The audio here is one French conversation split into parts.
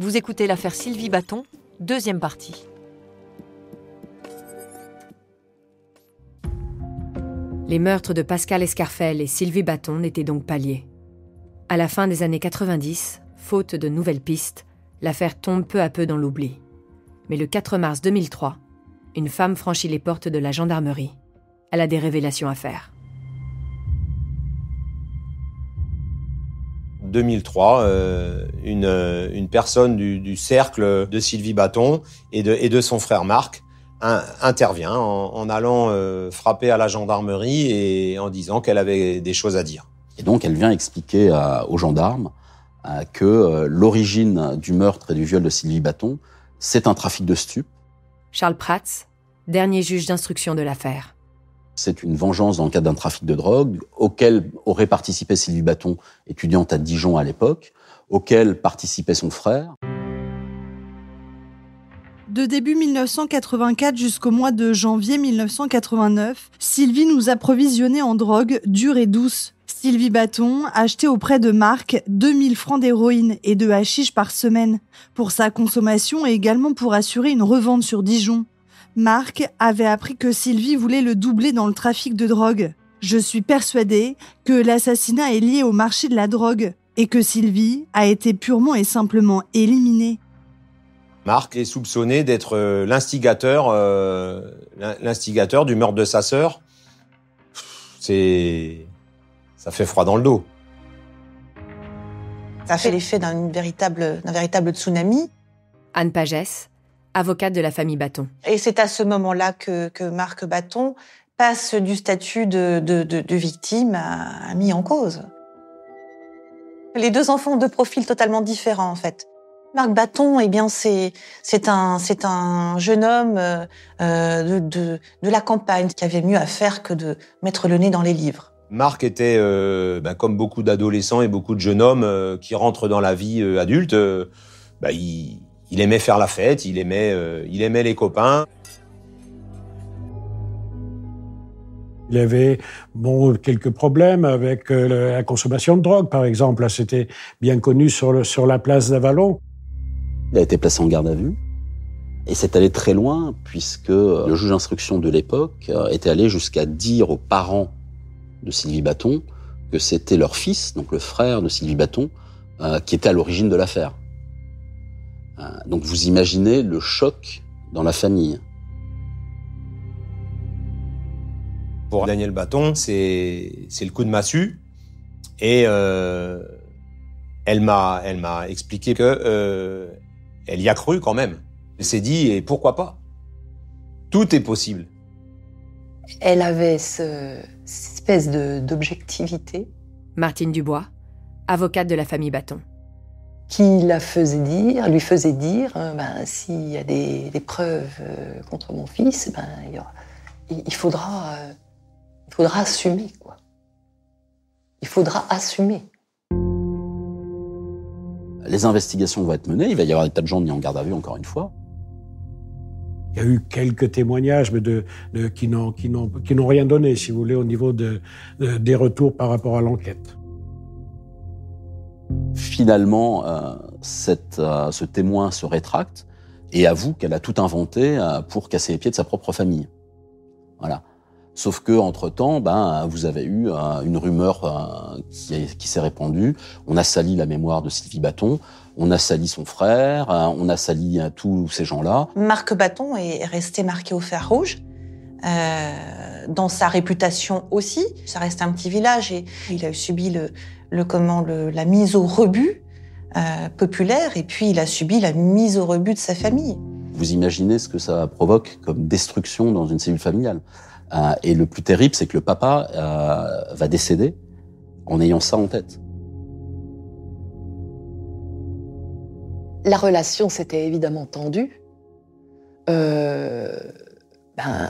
Vous écoutez l'affaire Sylvie Baton, deuxième partie. Les meurtres de Pascal Escarfel et Sylvie Baton n'étaient donc pas liés. À la fin des années 90, faute de nouvelles pistes, l'affaire tombe peu à peu dans l'oubli. Mais le 4 mars 2003, une femme franchit les portes de la gendarmerie. Elle a des révélations à faire. 2003, une personne du cercle de Sylvie Baton et de son frère Marc intervient en allant frapper à la gendarmerie et en disant qu'elle avait des choses à dire. Et donc elle vient expliquer aux gendarmes que l'origine du meurtre et du viol de Sylvie Baton, c'est un trafic de stupes. Charles Prats, dernier juge d'instruction de l'affaire. C'est une vengeance dans le cadre d'un trafic de drogue auquel aurait participé Sylvie Baton, étudiante à Dijon à l'époque, auquel participait son frère. De début 1984 jusqu'au mois de janvier 1989, Sylvie nous approvisionnait en drogue dure et douce. Sylvie Baton achetait auprès de Marc 2000 francs d'héroïne et de hashish par semaine, pour sa consommation et également pour assurer une revente sur Dijon. Marc avait appris que Sylvie voulait le doubler dans le trafic de drogue. Je suis persuadée que l'assassinat est lié au marché de la drogue et que Sylvie a été purement et simplement éliminée. Marc est soupçonné d'être l'instigateur du meurtre de sa sœur. Ça fait froid dans le dos. Ça fait l'effet d'un véritable tsunami. Anne Pagès, avocate de la famille Baton. Et c'est à ce moment-là que Marc Baton passe du statut de victime à mis en cause. Les deux enfants ont deux profils totalement différents, en fait. Marc Baton, eh bien, c'est un jeune homme de la campagne qui avait mieux à faire que de mettre le nez dans les livres. Marc était, comme beaucoup d'adolescents et beaucoup de jeunes hommes qui rentrent dans la vie adulte, il aimait faire la fête, il aimait les copains. Il avait quelques problèmes avec la consommation de drogue, par exemple. Là, c'était bien connu sur la place d'Avalon. Il a été placé en garde à vue. Et c'est allé très loin, puisque le juge d'instruction de l'époque était allé jusqu'à dire aux parents de Sylvie Baton que c'était leur fils, donc le frère de Sylvie Baton, qui était à l'origine de l'affaire. Donc vous imaginez le choc dans la famille. Pour Daniel Baton, c'est le coup de massue. Et elle m'a expliqué que elle y a cru quand même. Elle s'est dit, et pourquoi pas? Tout est possible. Elle avait cette espèce d'objectivité. Martine Dubois, avocate de la famille Baton. Qui lui faisait dire, s'il y a des preuves contre mon fils, il faudra assumer, quoi. Il faudra assumer. Les investigations vont être menées, il va y avoir des tas de gens mis en garde à vue, encore une fois. Il y a eu quelques témoignages, mais qui n'ont rien donné, si vous voulez, au niveau des retours par rapport à l'enquête. Finalement, ce témoin se rétracte et avoue qu'elle a tout inventé pour casser les pieds de sa propre famille. Voilà. Sauf que entre-temps, vous avez eu une rumeur qui s'est répandue. On a sali la mémoire de Sylvie Baton, on a sali son frère, on a sali tous ces gens-là. Marc Baton est resté marqué au fer rouge. Dans sa réputation aussi. Ça reste un petit village et il a subi la mise au rebut populaire et puis il a subi la mise au rebut de sa famille. Vous imaginez ce que ça provoque comme destruction dans une cellule familiale. Et le plus terrible, c'est que le papa va décéder en ayant ça en tête. La relation s'était évidemment tendue.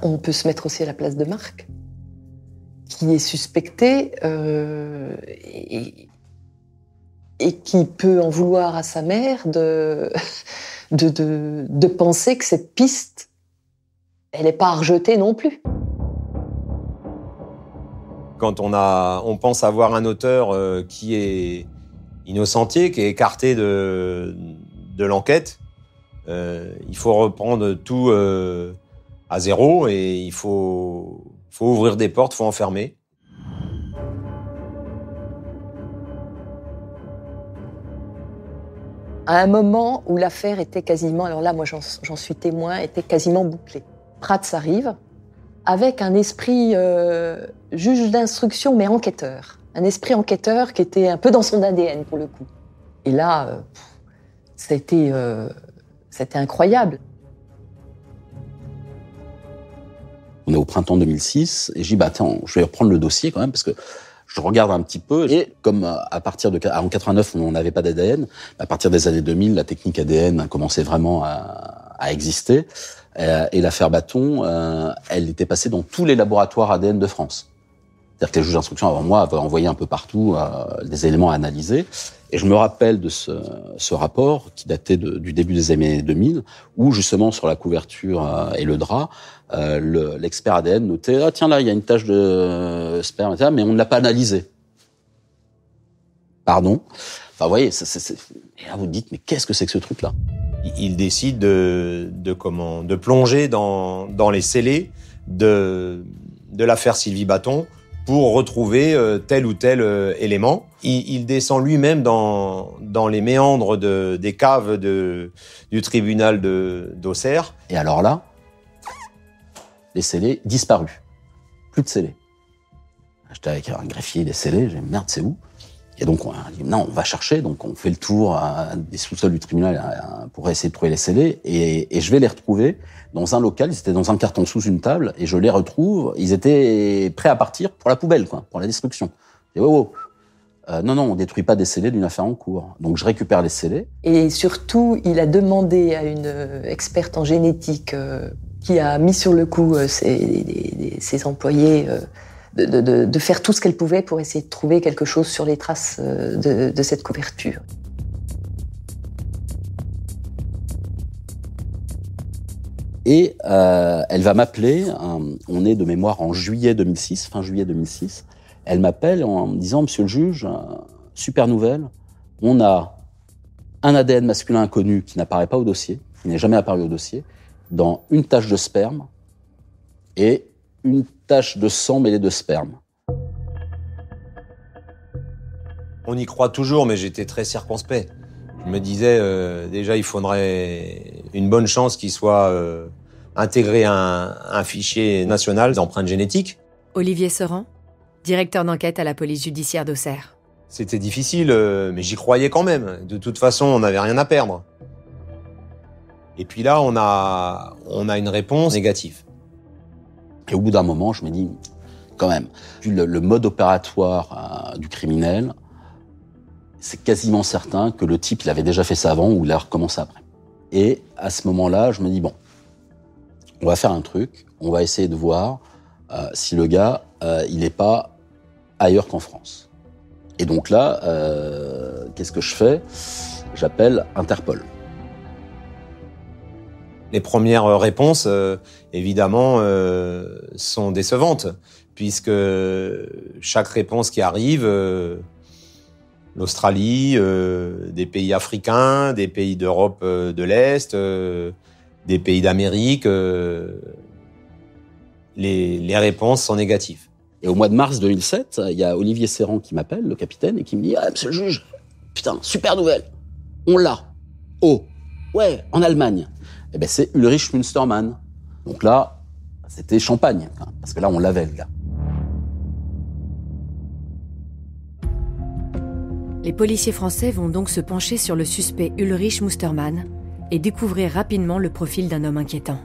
On peut se mettre aussi à la place de Marc, qui est suspecté et qui peut en vouloir à sa mère de penser que cette piste, elle n'est pas à rejeter non plus. Quand on pense avoir un auteur qui est innocentier, qui est écarté de de l'enquête. Il faut reprendre tout à zéro et il faut ouvrir des portes, il faut enfermer. À un moment où l'affaire était quasiment, alors là moi j'en suis témoin, était quasiment bouclée. Prats arrive avec un esprit juge d'instruction mais enquêteur. Un esprit enquêteur qui était un peu dans son ADN pour le coup. Et là, c'était incroyable. On est au printemps 2006 et je dis bah attends, je vais reprendre le dossier quand même parce que je regarde un petit peu et comme en 89 on n'avait pas d'ADN, à partir des années 2000 la technique ADN commençait vraiment à exister et l'affaire Baton, elle était passée dans tous les laboratoires ADN de France. C'est-à-dire que les juges d'instruction avant moi avaient envoyé un peu partout des éléments à analyser. Et je me rappelle de ce rapport qui datait du début des années 2000, où justement sur la couverture et le drap, l'expert ADN notait « Ah tiens là, il y a une tache de sperme, mais on ne l'a pas analysé. » Pardon. Enfin, vous voyez, et là vous dites « Mais qu'est-ce que c'est que ce truc-là » Il décide de plonger dans les scellés de l'affaire Sylvie Baton pour retrouver tel ou tel élément. Il descend lui-même dans les méandres des caves du tribunal d'Auxerre. Et alors là, les scellés disparus. Plus de scellés. J'étais avec un greffier des scellés, j'ai dit merde, c'est où? Et donc on a dit non, on va chercher, donc on fait le tour des sous-sols du tribunal pour essayer de trouver les scellés et je vais les retrouver dans un local, ils étaient dans un carton sous une table et je les retrouve, ils étaient prêts à partir pour la poubelle, quoi, pour la destruction. Je dis wow. Non, on détruit pas des scellés d'une affaire en cours. Donc je récupère les scellés. Et surtout, il a demandé à une experte en génétique qui a mis sur le coup ses employés de faire tout ce qu'elle pouvait pour essayer de trouver quelque chose sur les traces de cette couverture. Et elle va m'appeler, on est de mémoire en juillet 2006, fin juillet 2006, elle m'appelle en me disant « Monsieur le juge, super nouvelle, on a un ADN masculin inconnu qui n'apparaît pas au dossier, qui n'est jamais apparu au dossier, dans une tache de sperme et une tache de sang mêlée de sperme. » On y croit toujours, mais j'étais très circonspect. Je me disais, déjà, il faudrait une bonne chance qu'il soit intégré à un fichier national d'empreintes génétiques. Olivier Seran, directeur d'enquête à la police judiciaire d'Auxerre. C'était difficile, mais j'y croyais quand même. De toute façon, on n'avait rien à perdre. Et puis là, on a une réponse négative. Et au bout d'un moment, je me dis, quand même, vu le mode opératoire du criminel, c'est quasiment certain que le type, il avait déjà fait ça avant ou il a recommencé après. Et à ce moment-là, je me dis, bon, on va faire un truc, on va essayer de voir si le gars, il n'est pas ailleurs qu'en France. Et donc là, qu'est-ce que je fais? J'appelle Interpol. Les premières réponses, évidemment, sont décevantes, puisque chaque réponse qui arrive, l'Australie, des pays africains, des pays d'Europe de l'Est, des pays d'Amérique, les réponses sont négatives. Et au mois de mars 2007, il y a Olivier Seran qui m'appelle, le capitaine, et qui me dit « Ah, monsieur le juge, putain, super nouvelle, on l'a. Oh, ouais, en Allemagne. » Eh ben, c'est Ulrich Münstermann. Donc là, c'était champagne, parce que là, on l'avait, le gars. Les policiers français vont donc se pencher sur le suspect Ulrich Münstermann et découvrir rapidement le profil d'un homme inquiétant.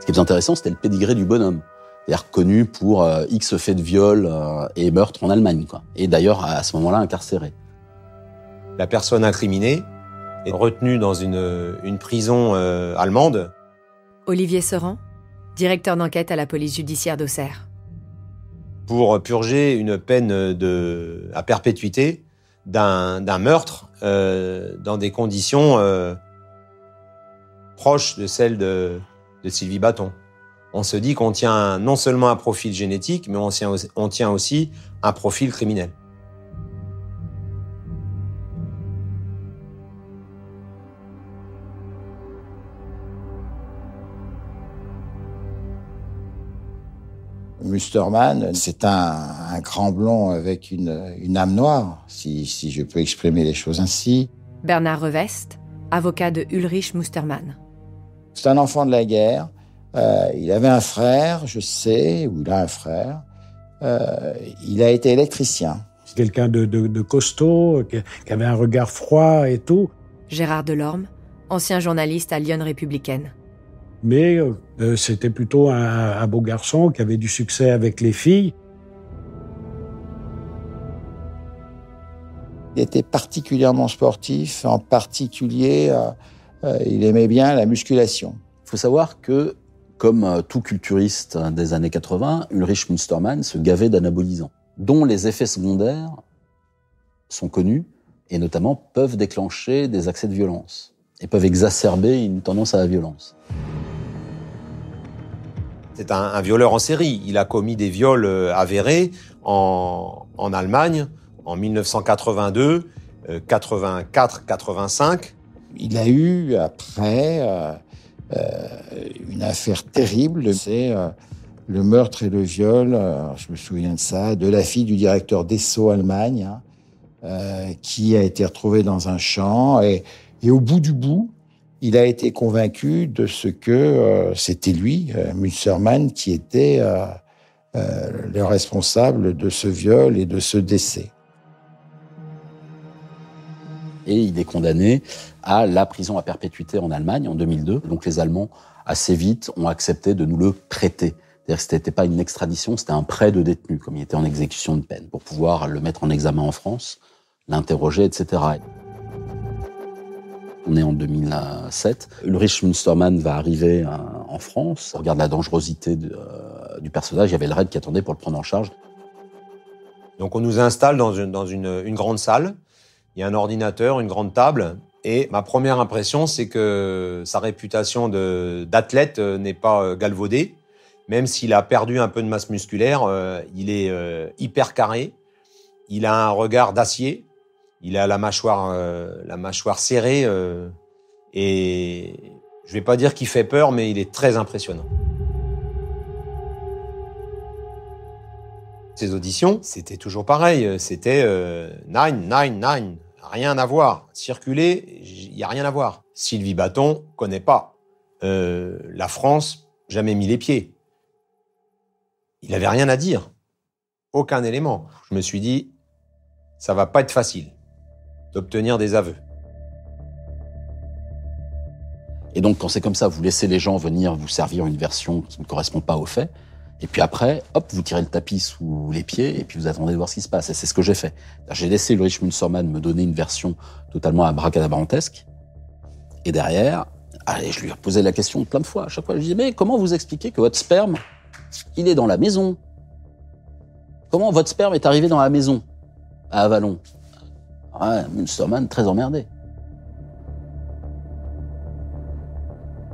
Ce qui est intéressant, c'était le pédigré du bonhomme. C'est-à-dire connu pour X faits de viol et meurtre en Allemagne, quoi. Et d'ailleurs, à ce moment-là, incarcéré. La personne incriminée est retenue dans une prison allemande. Olivier Seran, directeur d'enquête à la police judiciaire d'Auxerre. Pour purger une peine à perpétuité d'un meurtre dans des conditions proches de celles de Sylvie Baton. on se dit qu'on tient non seulement un profil génétique, mais on tient aussi un profil criminel. Mustermann, c'est un grand blond avec une âme noire, si je peux exprimer les choses ainsi. Bernard Revest, avocat de Ulrich Mustermann. C'est un enfant de la guerre. Il avait un frère, je sais, ou il a un frère. Il a été électricien. C'est quelqu'un de costaud, qui avait un regard froid et tout. Gérard Delorme, ancien journaliste à Lyon Républicaine. Mais c'était plutôt un beau garçon qui avait du succès avec les filles. Il était particulièrement sportif, en particulier, il aimait bien la musculation. Il faut savoir que, comme tout culturiste des années 80, Ulrich Mustermann se gavait d'anabolisants, dont les effets secondaires sont connus et notamment peuvent déclencher des accès de violence et peuvent exacerber une tendance à la violence. C'est un violeur en série. Il a commis des viols avérés en Allemagne en 1982, 84, 85. Il a eu après une affaire terrible, c'est le meurtre et le viol, je me souviens de ça, de la fille du directeur d'Esso Allemagne, qui a été retrouvée dans un champ et au bout du bout, il a été convaincu de ce que c'était lui, Mustermann, qui était le responsable de ce viol et de ce décès. Et il est condamné à la prison à perpétuité en Allemagne en 2002. Donc les Allemands, assez vite, ont accepté de nous le prêter. C'est-à-dire que ce n'était pas une extradition, c'était un prêt de détenu, comme il était en exécution de peine, pour pouvoir le mettre en examen en France, l'interroger, etc. On est en 2007. Ulrich Mustermann va arriver en France. On regarde la dangerosité du personnage. Il y avait le raid qui attendait pour le prendre en charge. Donc on nous installe dans une grande salle. Il y a un ordinateur, une grande table. Et ma première impression, c'est que sa réputation d'athlète n'est pas galvaudée. Même s'il a perdu un peu de masse musculaire, il est hyper carré. Il a un regard d'acier. Il a la mâchoire serrée et je vais pas dire qu'il fait peur, mais il est très impressionnant. Ces auditions, c'était toujours pareil. C'était 9, 9, 9, rien à voir. Circuler, il y a rien à voir. Sylvie Bâton connaît pas. La France, jamais mis les pieds. Il avait rien à dire. Aucun élément. Je me suis dit, ça va pas être facile d'obtenir des aveux. Et donc, quand c'est comme ça, vous laissez les gens venir vous servir une version qui ne correspond pas aux faits, et puis après, hop, vous tirez le tapis sous les pieds, et puis vous attendez de voir ce qui se passe. Et c'est ce que j'ai fait. J'ai laissé Ulrich Mustermann me donner une version totalement abracadabrantesque, et derrière, je lui ai posé la question plein de fois. À chaque fois, je lui dis, mais comment vous expliquez que votre sperme, il est dans la maison? Comment votre sperme est arrivé dans la maison, à Avallon? Ouais, Mustermann, très emmerdé.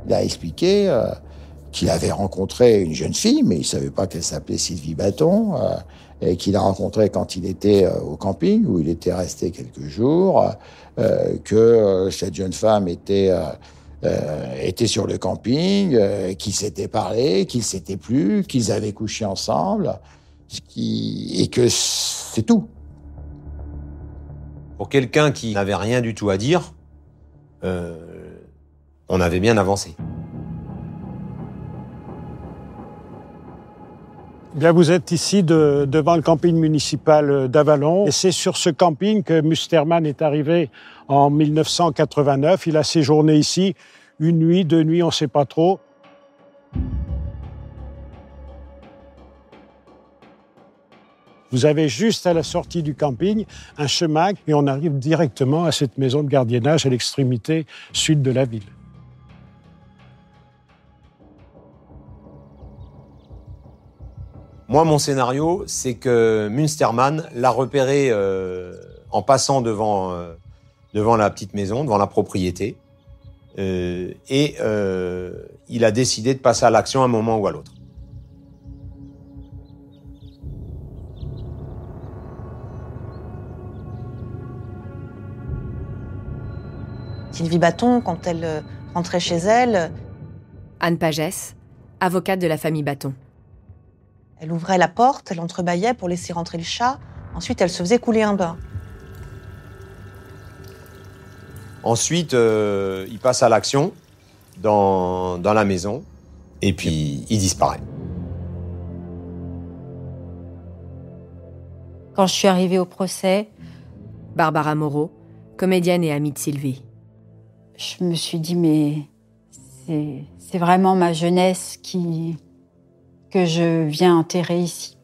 Il a expliqué qu'il avait rencontré une jeune fille, mais il ne savait pas qu'elle s'appelait Sylvie Bâton, et qu'il a rencontré quand il était au camping, où il était resté quelques jours, que cette jeune femme était sur le camping, qu'ils s'étaient parlé, qu'ils s'étaient plu, qu'ils avaient couché ensemble, et que c'est tout. Pour quelqu'un qui n'avait rien du tout à dire, on avait bien avancé. Bien, vous êtes ici devant le camping municipal d'Avallon. Et c'est sur ce camping que Mustermann est arrivé en 1989. Il a séjourné ici 1 nuit, 2 nuits, on ne sait pas trop. Vous avez juste à la sortie du camping un chemin et on arrive directement à cette maison de gardiennage à l'extrémité sud de la ville. Moi, mon scénario, c'est que Mustermann l'a repéré en passant devant la petite maison, devant la propriété. Et il a décidé de passer à l'action à un moment ou à l'autre. Sylvie Baton, quand elle rentrait chez elle, Anne Pagès, avocate de la famille Baton. elle ouvrait la porte, elle entrebâillait pour laisser rentrer le chat. Ensuite, elle se faisait couler un bain. Ensuite, il passe à l'action dans la maison et puis il disparaît. Quand je suis arrivée au procès, Barbara Moreau, comédienne et amie de Sylvie. je me suis dit, mais c'est vraiment ma jeunesse que je viens enterrer ici.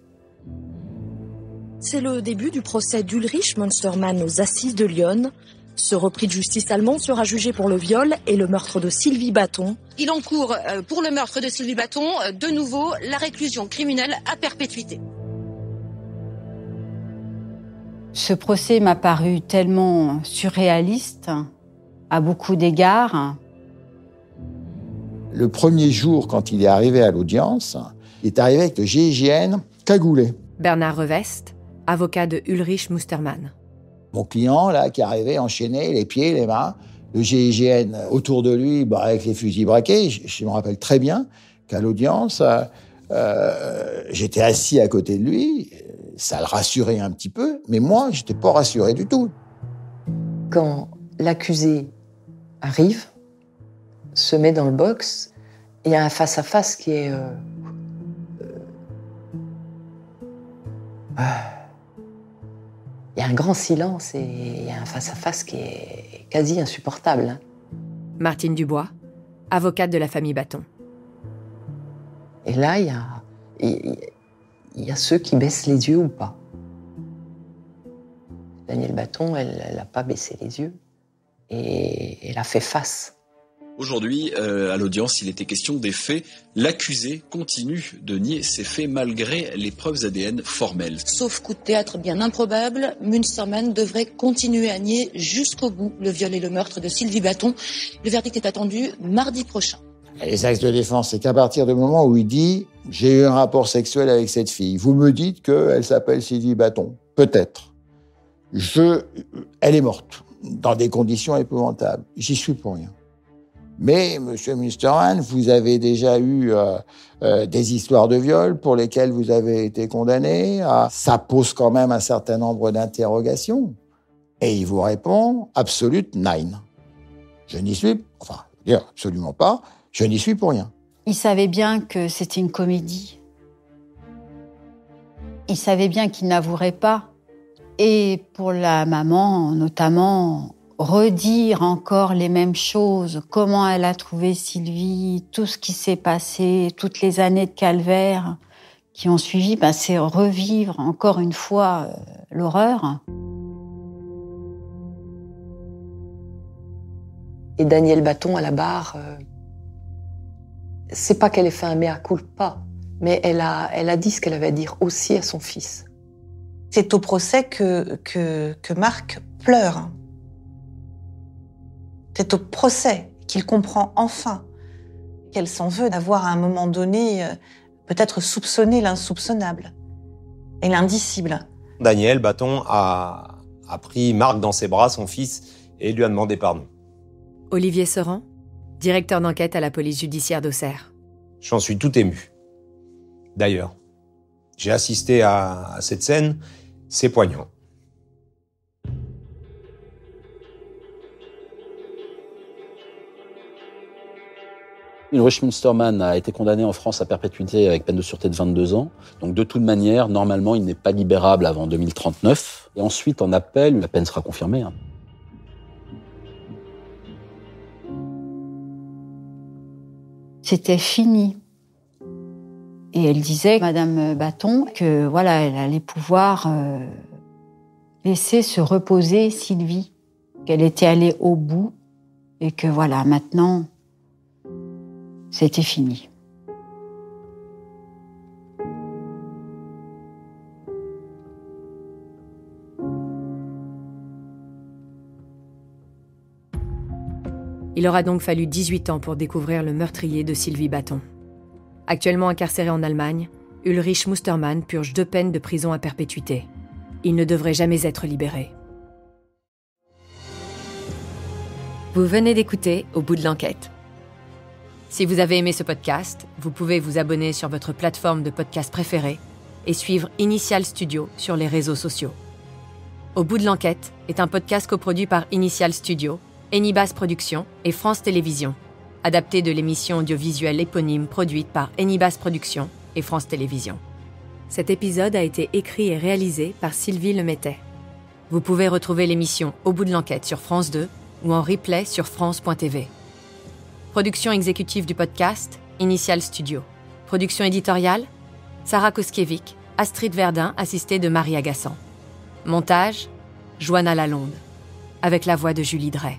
C'est le début du procès d'Ulrich Münstermann aux Assises de Lyon. Ce repris de justice allemand sera jugé pour le viol et le meurtre de Sylvie Baton. Il encourt pour le meurtre de Sylvie Baton, de nouveau, la réclusion criminelle à perpétuité. Ce procès m'a paru tellement surréaliste, à beaucoup d'égards. Le premier jour, quand il est arrivé à l'audience, il est arrivé avec le GIGN cagoulé. Bernard Revest, avocat de Ulrich Münstermann. Mon client, là, qui arrivait enchaîné, les pieds, les mains, le GIGN autour de lui, avec les fusils braqués. Je me rappelle très bien qu'à l'audience, j'étais assis à côté de lui. Ça le rassurait un petit peu, mais moi, j'étais pas rassuré du tout. Quand l'accusé arrive, se met dans le box, il y a un face-à-face qui est... Il y a un grand silence et il y a un face-à-face qui est quasi insupportable. Martine Dubois, avocate de la famille Baton. Et là, il y a ceux qui baissent les yeux ou pas. Danielle Baton, elle n'a pas baissé les yeux et elle a fait face. Aujourd'hui, à l'audience, il était question des faits. L'accusé continue de nier ces faits malgré les preuves ADN formelles. Sauf coup de théâtre bien improbable, Münstermann devrait continuer à nier jusqu'au bout le viol et le meurtre de Sylvie Baton. Le verdict est attendu mardi prochain. Les axes de défense, c'est qu'à partir du moment où il dit « j'ai eu un rapport sexuel avec cette fille », vous me dites qu'elle s'appelle Sylvie Baton. Peut-être. Elle est morte, dans des conditions épouvantables. J'y suis pour rien. Mais, Monsieur Münstermann, vous avez déjà eu des histoires de viol pour lesquelles vous avez été condamné. Ça pose quand même un certain nombre d'interrogations. Et il vous répond « absolute nine ». Je n'y suis, absolument pas, je n'y suis pour rien. Il savait bien que c'était une comédie. Il savait bien qu'il n'avouerait pas. Et pour la maman, notamment, redire encore les mêmes choses, comment elle a trouvé Sylvie, tout ce qui s'est passé, toutes les années de calvaire qui ont suivi, c'est revivre encore une fois l'horreur. Et Danielle Baton à la barre, c'est pas qu'elle ait fait un mea culpa, mais elle a dit ce qu'elle avait à dire aussi à son fils. C'est au procès que Marc pleure. C'est au procès qu'il comprend enfin qu'elle s'en veut d'avoir à un moment donné peut-être soupçonné l'insoupçonnable et l'indicible. Danielle Baton a pris Marc dans ses bras, son fils, et lui a demandé pardon. Olivier Seran, directeur d'enquête à la police judiciaire d'Auxerre. J'en suis tout ému. D'ailleurs, j'ai assisté à cette scène, c'est poignant. Ulrich Münstermann a été condamné en France à perpétuité avec peine de sûreté de 22 ans. Donc de toute manière, normalement, il n'est pas libérable avant 2039. Et ensuite, en appel, la peine sera confirmée. C'était fini. Et elle disait, Madame Baton, que voilà, elle allait pouvoir laisser se reposer Sylvie, qu'elle était allée au bout et que voilà, maintenant, c'était fini. Il aura donc fallu 18 ans pour découvrir le meurtrier de Sylvie Baton. Actuellement incarcéré en Allemagne, Ulrich Mustermann purge 2 peines de prison à perpétuité. Il ne devrait jamais être libéré. Vous venez d'écouter Au bout de l'enquête. Si vous avez aimé ce podcast, vous pouvez vous abonner sur votre plateforme de podcast préférée et suivre Initial Studio sur les réseaux sociaux. Au bout de l'enquête est un podcast coproduit par Initial Studio, Enibas Productions et France Télévisions, adapté de l'émission audiovisuelle éponyme produite par Enibas Productions et France Télévisions. Cet épisode a été écrit et réalisé par Sylvie Lemettet. Vous pouvez retrouver l'émission Au bout de l'enquête sur France 2 ou en replay sur France.tv. Production exécutive du podcast, Initial Studio. Production éditoriale, Sarah Koskiewicz, Astrid Verdun, assistée de Marie Agassan. Montage, Joanna Lalonde, avec la voix de Julie Drey.